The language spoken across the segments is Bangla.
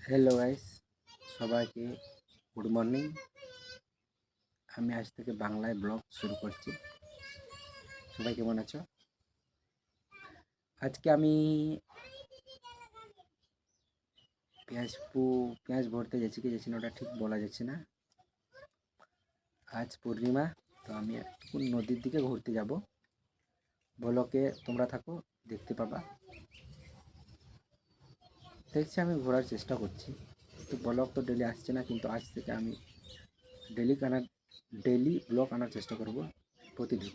হ্যালো গাইস, সবাইকে গুড মর্নিং। আমি আজ থেকে বাংলায় ব্লগ শুরু করছি। সবাই কেমন আছো? আজকে আমি পেঁয়াজ ভরতে যাচ্ছি না, ওটা ঠিক বলা যাচ্ছে না। আজ পূর্ণিমা, তো আমি একটু নদীর দিকে ঘুরতে যাব। ব্লগে তোমরা থাকো, দেখতে পাবা। দেখছি আমি ঘোরার চেষ্টা করছি, তো ব্লগ তো ডেলি আসছে না, কিন্তু আজ থেকে আমি ডেলি ব্লগ আনার চেষ্টা করব প্রতিদিন।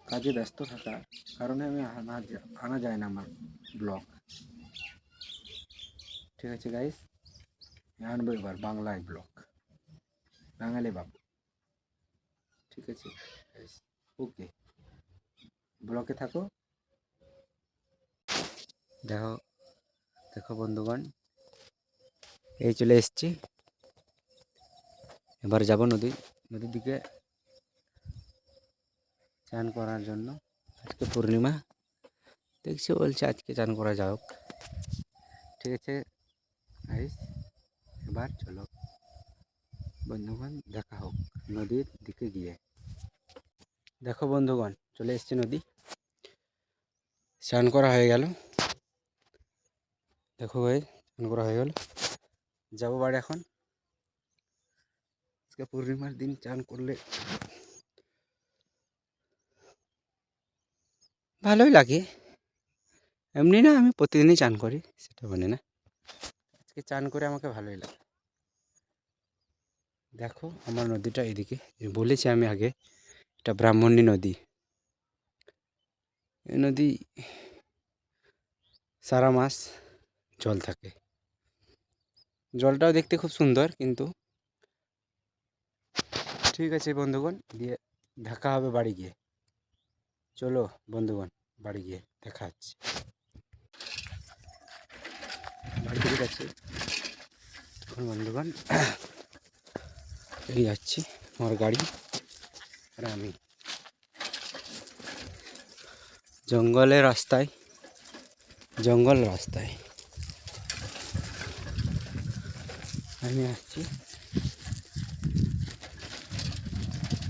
কাজে ব্যস্ত থাকার কারণে আমি আনা যায় না আমার ব্লগ। ঠিক আছে গাইস, আনবো এবার বাংলায় ব্লগ, বাঙালি বাবু। ঠিক আছে গাইস, ওকে, ব্লগে থাকো। দেখো দেখো বন্ধুগণ, এই চলে এসছি। এবার যাব নদীর দিকে চান করার জন্য। আজকে পূর্ণিমা, দেখছি বলছে আজকে চান করা যাক। ঠিক আছে গাইস, এবার চলো বন্ধুগণ, দেখা হোক নদীর দিকে গিয়ে। দেখো বন্ধুগণ, চলে এসছি নদী, চান করা হয়ে গেল। দেখো ভাই, চান করা হয়ে গেল, যাবো বাড়ি এখন। আজকে পূর্ণিমার দিন চান করলে ভালোই লাগে। এমনি না, আমি প্রতিদিনই চান করি, সেটা মানে না। আজকে চান করে আমাকে ভালোই লাগে। দেখো আমার নদীটা এদিকে, বলেছি আমি আগে, এটা ব্রাহ্মণী নদী। এই নদী সারা মাস জল থাকে। জলটাও দেখতে খুব সুন্দর, কিন্তু ঠিক আছে বন্ধুগণ, দিয়ে দেখা হবে বাড়ি গিয়ে। চলো বন্ধুগণ, বাড়ি গিয়ে দেখা হচ্ছে। বাড়ি থেকে যাচ্ছি এখন বন্ধুগণ, এই যাচ্ছি আমার গাড়ি। আর আমি জঙ্গল রাস্তায় আমি আসছি।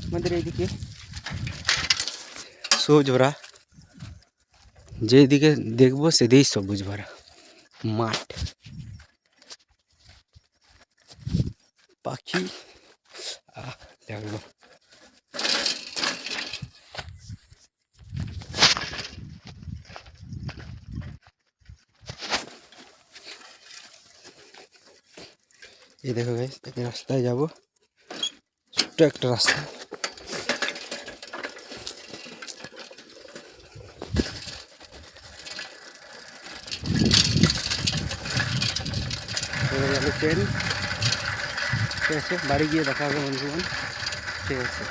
আমাদের এইদিকে সবুজ ভরা, যেদিকে দেখবো সেদিকেই সবুজ ভরা মাঠ, পাখি দেখলো। এই দেখো গাইস, এই রাস্তায় যাবো, ছোট্ট একটা রাস্তা। ট্রেন। ঠিক আছে, বাড়ি গিয়ে দেখা হবে বন্ধুগণ। ঠিক আছে।